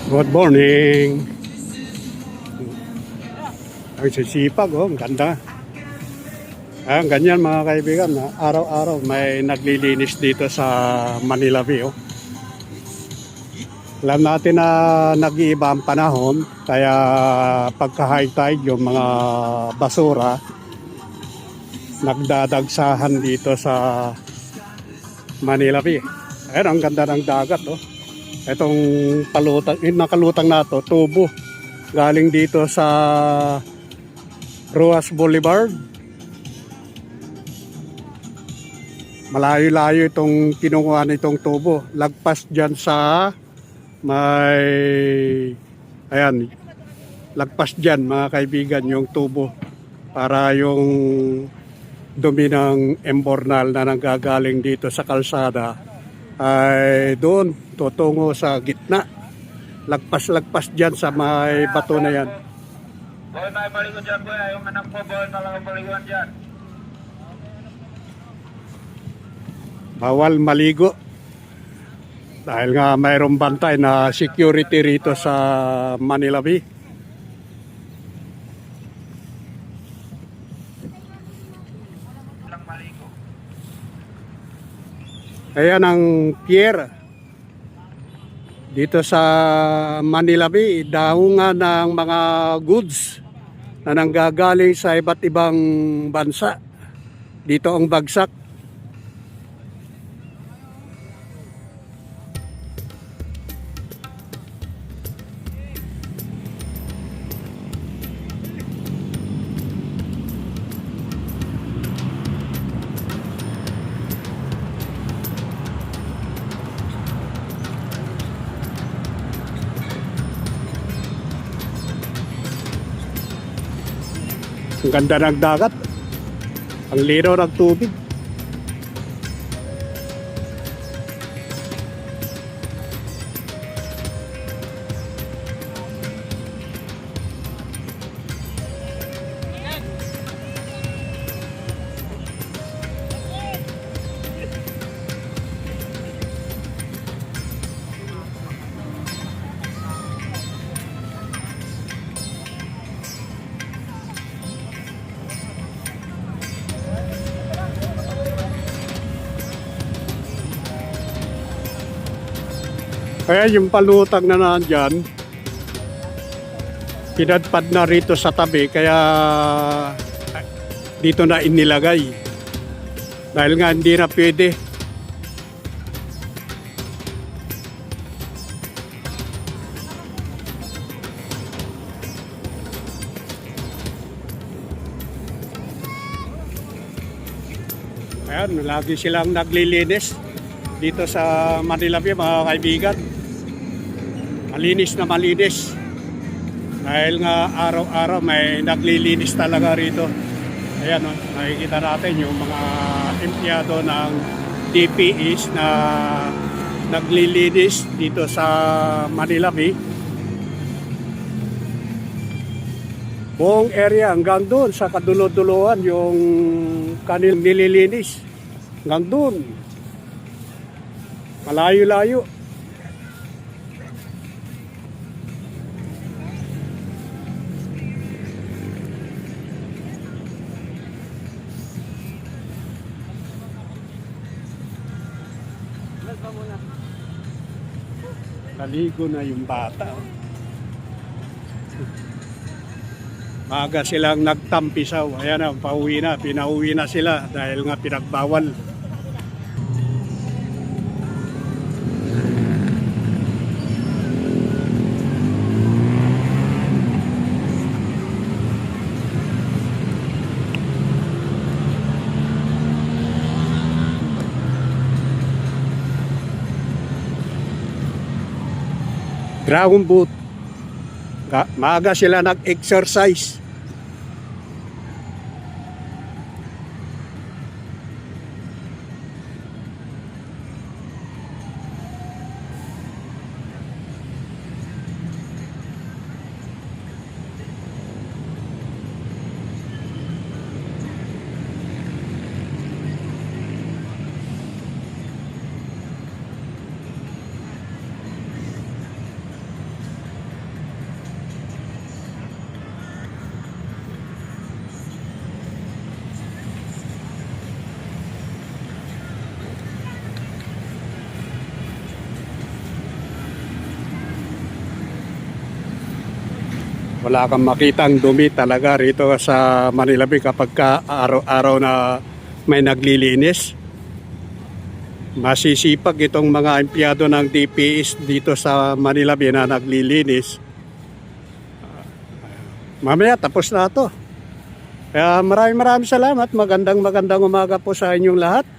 Good morning. Ang sisipag, oh, ang ganda. Ang ganyan mga kaibigan, araw-araw may naglilinis dito sa Manila Bay. Oh. Alam natin na nag-iiba ang panahon, kaya pagka high tide yung mga basura nagdadagsahan dito sa Manila Bay. Ayan, ang ganda ng dagat. Oh. Itong palutang, nakalutang na to, tubo. Galing dito sa Ruas Boulevard. Malayo-layo itong kinukuha nitong tubo. Lagpas dyan sa may, ayan, lagpas dyan mga kaibigan yung tubo. Para yung dumi ng embornal na nanggagaling dito sa kalsada ay doon tutungo sa gitna. Lagpas-lagpas dyan sa may bato na yan. Boy, may balikan dyan, boy. Yung anak mo, boy, talagang balikan dyan. Bawal maligo. Dahil nga mayroong bantay na security rito sa Manila Bay. Walang maligo. Ayan ang pier. Dito sa Manila Bay, daungan ng mga goods na nanggagaling sa iba't ibang bansa. Dito ang bagsak. Ang ganda ng dagat. Ang linaw ng tubig. Kaya yung palutang na nandyan, pinadpad na rito sa tabi, kaya dito na inilagay. Dahil nga hindi na pwede. Ayan, lagi silang naglilinis dito sa Manila Bay mga kaibigan. Malinis na malinis. Dahil nga araw-araw may naglilinis talaga rito. Ayan, oh, nakikita natin yung mga empleyado ng DPEs na naglilinis dito sa Manila Bay. Buong area hanggang doon sa kadulo-duluhan yung kanilang nililinis. Hanggang doon. Malayo-layo. Naligo na yung bata. Maga silang nagtampisaw. Ayan na, pauwi na. Pinauwi na sila dahil nga pinagbawal. Dragon boat. Maaga sila nag-exercise. Wala kang makitang dumi talaga rito sa Manila Bay kapag ka araw-araw na may naglilinis. Masisipag itong mga empleyado ng DPS dito sa Manila Bay na naglilinis. Mamaya tapos na ito. Kaya maraming salamat. Magandang umaga po sa inyong lahat.